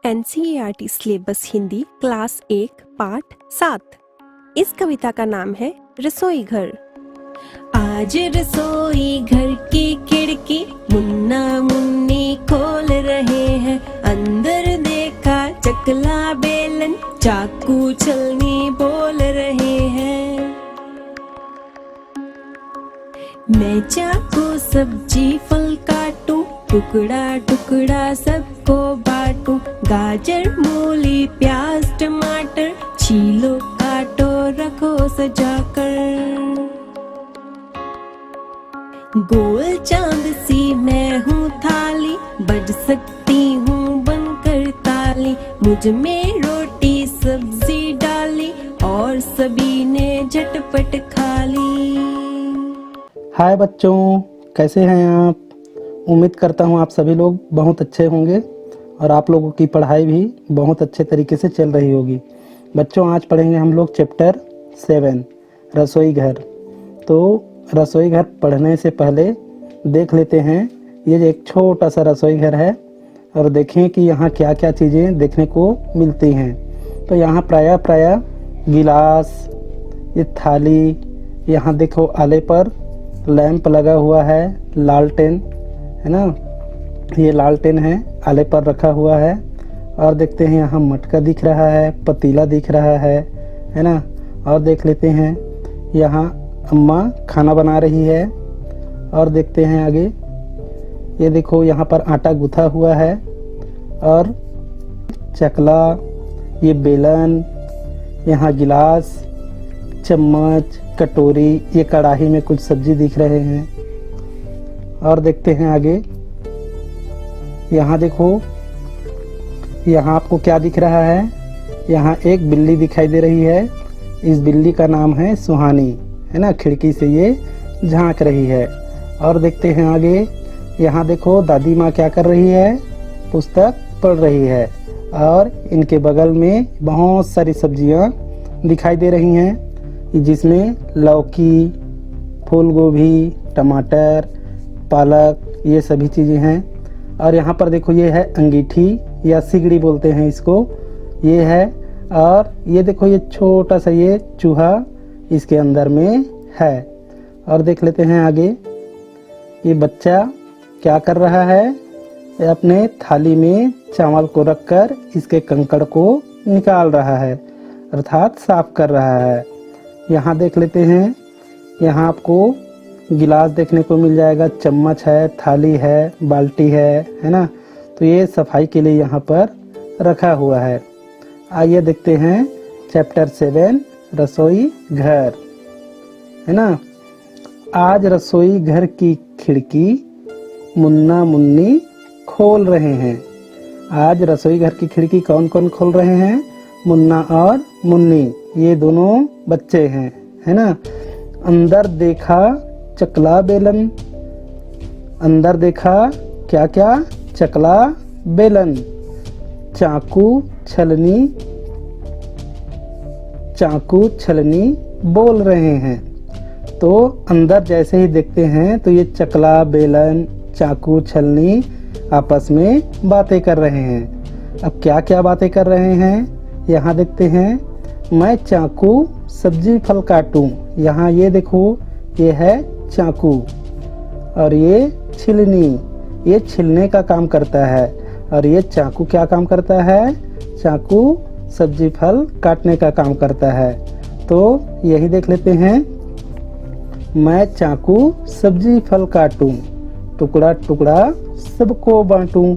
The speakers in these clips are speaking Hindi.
एनसीईआरटी सिलेबस हिंदी क्लास 1 पाठ 7। इस कविता का नाम है रसोई घर। आज रसोई घर की खिड़की मुन्ना मुन्नी खोल रहे हैं। अंदर देखा चकला बेलन चाकू छलनी बोल रहे हैं। मैं चाकू सब्जी फल काटूं, टुकड़ा टुकड़ा सबको बांटूं। गाजर मूली प्याज टमाटर छीलो काटो रखो सजाकर। गोल चांद सी मैं हूँ थाली, बज सकती हूँ बनकर ताली। मुझ में रोटी सब्जी डाली और सभी ने झटपट खा ली। हाय बच्चों, कैसे हैं आप? उम्मीद करता हूँ आप सभी लोग बहुत अच्छे होंगे और आप लोगों की पढ़ाई भी बहुत अच्छे तरीके से चल रही होगी। बच्चों, आज पढ़ेंगे हम लोग चैप्टर 7 रसोई घर। तो रसोई घर पढ़ने से पहले देख लेते हैं ये एक छोटा सा रसोई घर है और देखें कि यहाँ क्या क्या चीज़ें देखने को मिलती हैं। तो यहाँ प्रायः गिलास, ये थाली, यहाँ देखो आले पर लैंप लगा हुआ है, लालटेन है ना, ये लालटेन है आले पर रखा हुआ है। और देखते हैं यहाँ मटका दिख रहा है, पतीला दिख रहा है ना। और देख लेते हैं यहाँ अम्मा खाना बना रही है। और देखते हैं आगे, ये देखो यहाँ पर आटा गूथा हुआ है और चकला, ये बेलन, यहाँ गिलास, चम्मच, कटोरी, ये कढ़ाई में कुछ सब्जी दिख रहे हैं। और देखते हैं आगे, यहाँ देखो, यहाँ आपको क्या दिख रहा है? यहाँ एक बिल्ली दिखाई दे रही है। इस बिल्ली का नाम है सुहानी, है ना। खिड़की से ये झांक रही है। और देखते हैं आगे, यहाँ देखो दादी माँ क्या कर रही है? पुस्तक पढ़ रही है। और इनके बगल में बहुत सारी सब्जियाँ दिखाई दे रही हैं, जिसमें लौकी, फूल गोभी, टमाटर, पालक, ये सभी चीज़ें हैं। और यहाँ पर देखो, ये है अंगीठी या सिगड़ी बोलते हैं इसको, ये है। और ये देखो, ये छोटा सा ये चूहा इसके अंदर में है। और देख लेते हैं आगे, ये बच्चा क्या कर रहा है? ये अपने थाली में चावल को रखकर इसके कंकड़ को निकाल रहा है, अर्थात साफ कर रहा है। यहाँ देख लेते हैं, यहाँ आपको गिलास देखने को मिल जाएगा, चम्मच है, थाली है, बाल्टी है ना। तो ये सफाई के लिए यहाँ पर रखा हुआ है। आइए देखते हैं चैप्टर 7 रसोई घर, है ना। आज रसोई घर की खिड़की मुन्ना मुन्नी खोल रहे हैं। आज रसोई घर की खिड़की कौन कौन खोल रहे हैं? मुन्ना और मुन्नी, ये दोनों बच्चे हैं, है ना। अंदर देखा चकला बेलन, अंदर देखा क्या क्या? चकला बेलन, चाकू छलनी बोल रहे हैं। तो अंदर जैसे ही देखते हैं तो ये चकला बेलन चाकू छलनी आपस में बातें कर रहे हैं। अब क्या क्या बातें कर रहे हैं यहाँ देखते हैं। मैं चाकू सब्जी फल काटूं, यहाँ ये देखो, ये है चाकू। और ये छिलनी, ये छिलने का काम करता है। और ये चाकू क्या काम करता है? चाकू सब्जी फल काटने का काम करता है। तो यही देख लेते हैं, मैं चाकू सब्जी फल काटूं, टुकड़ा टुकड़ा सबको बांटूं।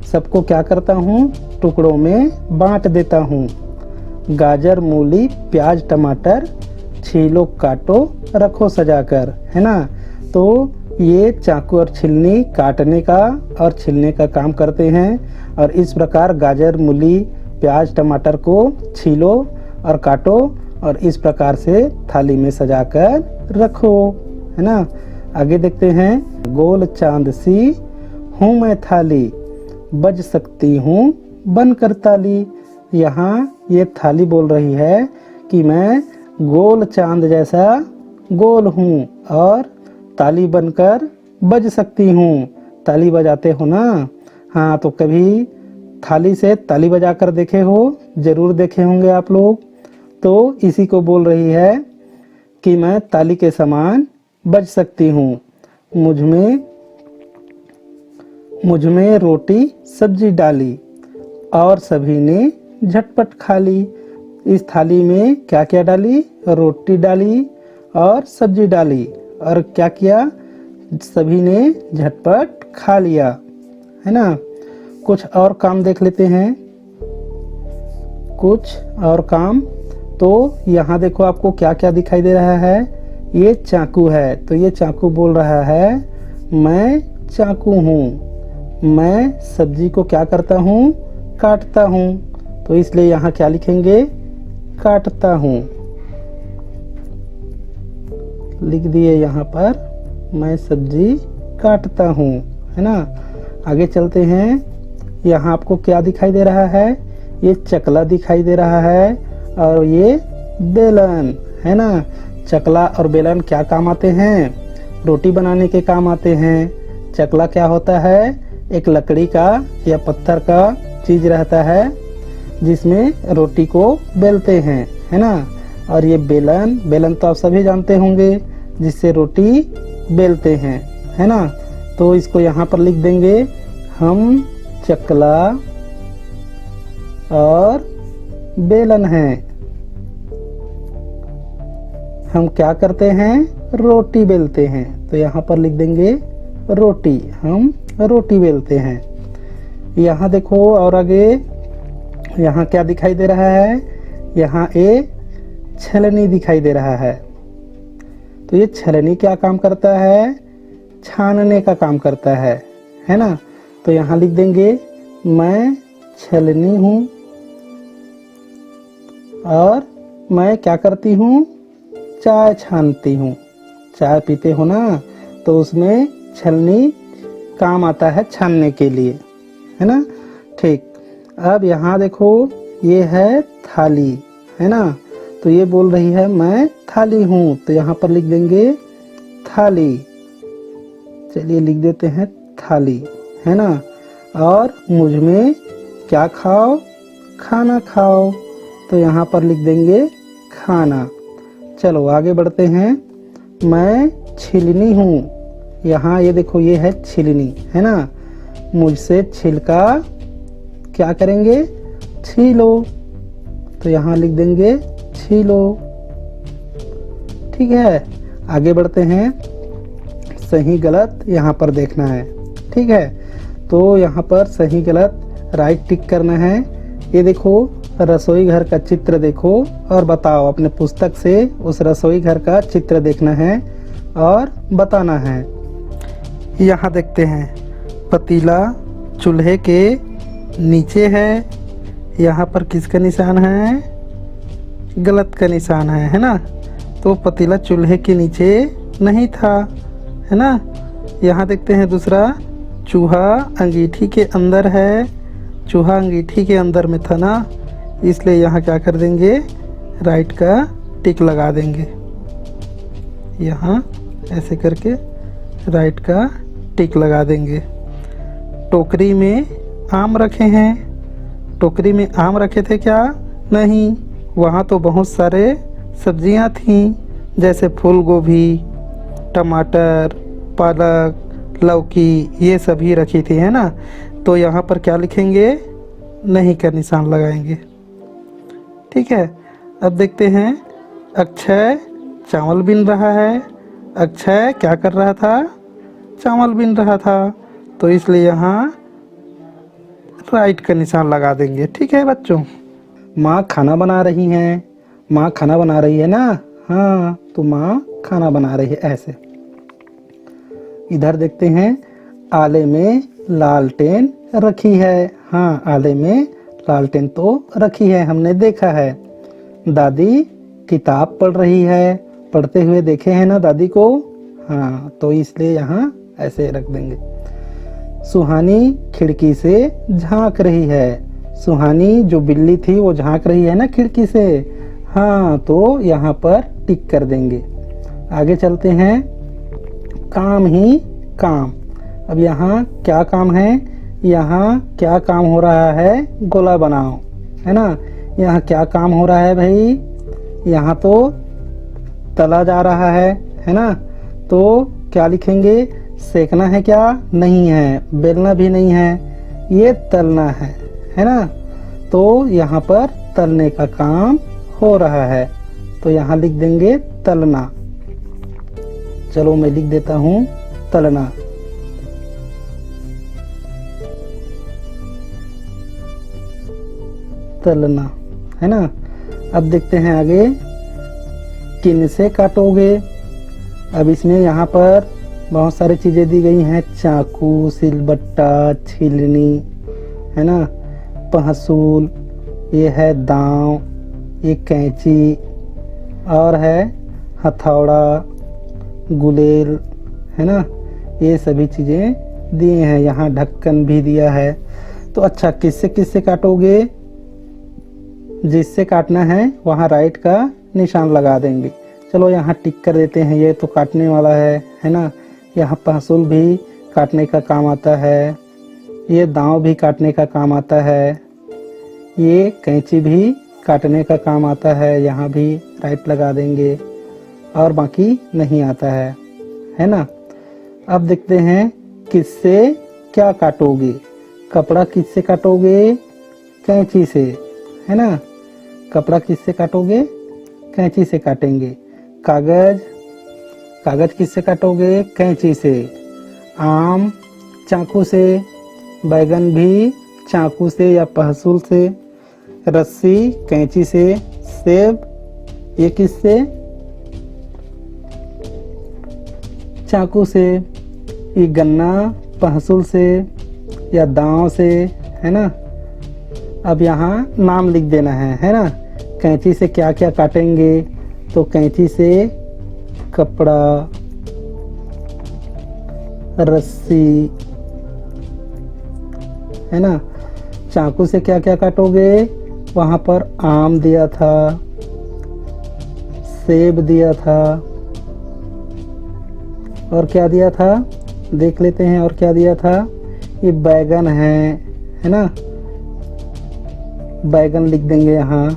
सबको क्या करता हूँ? टुकड़ों में बांट देता हूँ। गाजर मूली प्याज टमाटर छीलो काटो रखो सजाकर, है ना। तो ये चाकू और छिलनी काटने का और छिलने का काम करते हैं। और इस प्रकार गाजर मूली प्याज टमाटर को छीलो और काटो और इस प्रकार से थाली में सजाकर रखो, है ना। आगे देखते हैं, गोल चांद सी हूँ मैं थाली, बज सकती हूँ बनकर ताली। यहाँ ये थाली बोल रही है कि मैं गोल चांद जैसा गोल हूँ और ताली बनकर बज सकती हूँ। ताली बजाते हो ना, हाँ, तो कभी थाली से ताली बजाकर देखे हो, जरूर देखे होंगे आप लोग। तो इसी को बोल रही है कि मैं ताली के समान बज सकती हूँ। मुझ में रोटी सब्जी डाली और सभी ने झटपट खा ली। इस थाली में क्या क्या डाली? रोटी डाली और सब्जी डाली, और क्या किया? सभी ने झटपट खा लिया, है ना। कुछ और काम देख लेते हैं, कुछ और काम। तो यहाँ देखो आपको क्या क्या दिखाई दे रहा है। ये चाकू है, तो ये चाकू बोल रहा है मैं चाकू हूँ। मैं सब्जी को क्या करता हूँ? काटता हूँ। तो इसलिए यहाँ क्या लिखेंगे? काटता हूँ। लिख दिए यहाँ पर, मैं सब्जी काटता हूँ, है ना। आगे चलते हैं। यहाँ आपको क्या दिखाई दे रहा है? ये चकला दिखाई दे रहा है और ये बेलन, है ना। चकला और बेलन क्या काम आते हैं? रोटी बनाने के काम आते हैं। चकला क्या होता है? एक लकड़ी का या पत्थर का चीज रहता है जिसमें रोटी को बेलते हैं, है ना। और ये बेलन तो आप सभी जानते होंगे, जिससे रोटी बेलते हैं, है ना। तो इसको यहाँ पर लिख देंगे, हम चकला और बेलन हैं। हम क्या करते हैं? रोटी बेलते हैं। तो यहाँ पर लिख देंगे रोटी, हम रोटी बेलते हैं। यहाँ देखो और आगे यहाँ क्या दिखाई दे रहा है? यहाँ एक छलनी दिखाई दे रहा है। तो ये छलनी क्या काम करता है? छानने का काम करता है ना। तो यहाँ लिख देंगे मैं छलनी हूँ और मैं क्या करती हूँ? चाय छानती हूँ। चाय पीते हो ना, तो उसमें छलनी काम आता है छानने के लिए, है ना। ठीक, अब यहाँ देखो ये है थाली, है ना। तो ये बोल रही है मैं थाली हूँ, तो यहाँ पर लिख देंगे थाली। चलिए लिख देते हैं थाली, है ना। और मुझ में क्या खाओ? खाना खाओ। तो यहाँ पर लिख देंगे खाना। चलो आगे बढ़ते हैं। मैं छिलनी हूँ। यहाँ ये देखो ये है छिलनी, है ना। मुझसे छिलका क्या करेंगे? छीलो। तो यहाँ लिख देंगे छीलो। ठीक है, आगे बढ़ते हैं। सही गलत यहाँ पर देखना है, ठीक है। तो यहाँ पर सही गलत राइट टिक करना है। ये देखो रसोई घर का चित्र देखो और बताओ। अपने पुस्तक से उस रसोई घर का चित्र देखना है और बताना है। यहाँ देखते हैं, पतीला चूल्हे के नीचे है। यहाँ पर किसका निशान है? गलत का निशान है ना। तो पतीला चूल्हे के नीचे नहीं था, है ना। यहाँ देखते हैं दूसरा, चूहा अंगीठी के अंदर है। चूहा अंगीठी के अंदर में था ना, इसलिए यहाँ क्या कर देंगे? राइट का टिक लगा देंगे। यहाँ ऐसे करके राइट का टिक लगा देंगे। टोकरी में आम रखे हैं। टोकरी में आम रखे थे क्या? नहीं, वहाँ तो बहुत सारे सब्जियाँ थीं, जैसे फूल गोभी, टमाटर, पालक, लौकी, ये सभी रखी थी, है ना। तो यहाँ पर क्या लिखेंगे? नहीं का निशान लगाएंगे। ठीक है, अब देखते हैं। अक्षय चावल बीन रहा है। अक्षय क्या कर रहा था? चावल बीन रहा था। तो इसलिए यहाँ राइट का निशान लगा देंगे। ठीक है बच्चों। माँ खाना बना रही हैं। माँ खाना बना रही है ना। हाँ, तो माँ खाना बना रही है ऐसे। इधर देखते हैं, आले में लालटेन रखी है। हाँ, आले में लालटेन तो रखी है, हमने देखा है। दादी किताब पढ़ रही है। पढ़ते हुए देखे हैं ना दादी को। हाँ, तो इसलिए यहाँ ऐसे रख देंगे। सुहानी खिड़की से झांक रही है। सुहानी जो बिल्ली थी वो झांक रही है ना खिड़की से। हाँ, तो यहाँ पर टिक कर देंगे। आगे चलते हैं। काम ही काम। अब यहाँ क्या काम है? यहाँ क्या काम हो रहा है, गोला बनाओ, है ना। यहाँ क्या काम हो रहा है भाई, यहाँ तो तला जा रहा है ना। तो क्या लिखेंगे, सेकना है क्या, नहीं है, बेलना भी नहीं है, ये तलना है ना। तो यहाँ पर तलने का काम हो रहा है, तो यहाँ लिख देंगे तलना। चलो मैं लिख देता हूँ तलना। तलना, है ना। अब देखते हैं आगे, किन से काटोगे। अब इसमें यहाँ पर बहुत सारी चीजें दी गई हैं, चाकू, सिलबट्टा, छीलनी, है ना, पहसूल, ये है दांव, ये कैंची, और है हथौड़ा, गुलेल, है ना। ये सभी चीजें दिए हैं, यहाँ ढक्कन भी दिया है। तो अच्छा, किससे किससे काटोगे, जिससे काटना है वहाँ राइट का निशान लगा देंगे। चलो यहाँ टिक कर देते हैं, ये तो काटने वाला है ना। यहाँ पहसूल भी काटने का काम आता है, ये दांव भी काटने का काम आता है, ये कैंची भी काटने का काम आता है, यहाँ भी राइट लगा देंगे, और बाकी नहीं आता है ना। अब देखते हैं किससे क्या काटोगे। कपड़ा किससे काटोगे, कैंची से, है ना। कपड़ा किससे काटोगे, कैंची से काटेंगे। कागज, कागज किससे काटोगे, कैंची से। आम चाकू से, बैगन भी चाकू से या पहसूल से। रस्सी कैंची से। सेब ये किससे, चाकू से। ये गन्ना पहसूल से या दांव से, है ना। अब यहाँ नाम लिख देना है ना। कैंची से क्या क्या काटेंगे, तो कैंची से कपड़ा, रस्सी, है ना। चाकू से क्या क्या काटोगे, वहाँ पर आम दिया था, सेब दिया था, और क्या दिया था, देख लेते हैं और क्या दिया था। ये बैगन है ना। बैगन लिख देंगे यहाँ,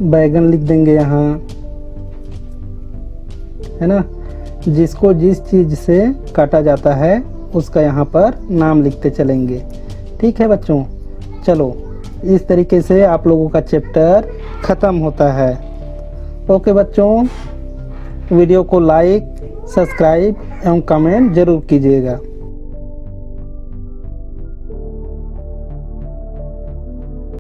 बैगन लिख देंगे यहाँ, है ना। जिसको जिस चीज से काटा जाता है उसका यहाँ पर नाम लिखते चलेंगे। ठीक है बच्चों, चलो इस तरीके से आप लोगों का चैप्टर ख़त्म होता है। ओके बच्चों, वीडियो को लाइक, सब्सक्राइब एवं कमेंट जरूर कीजिएगा।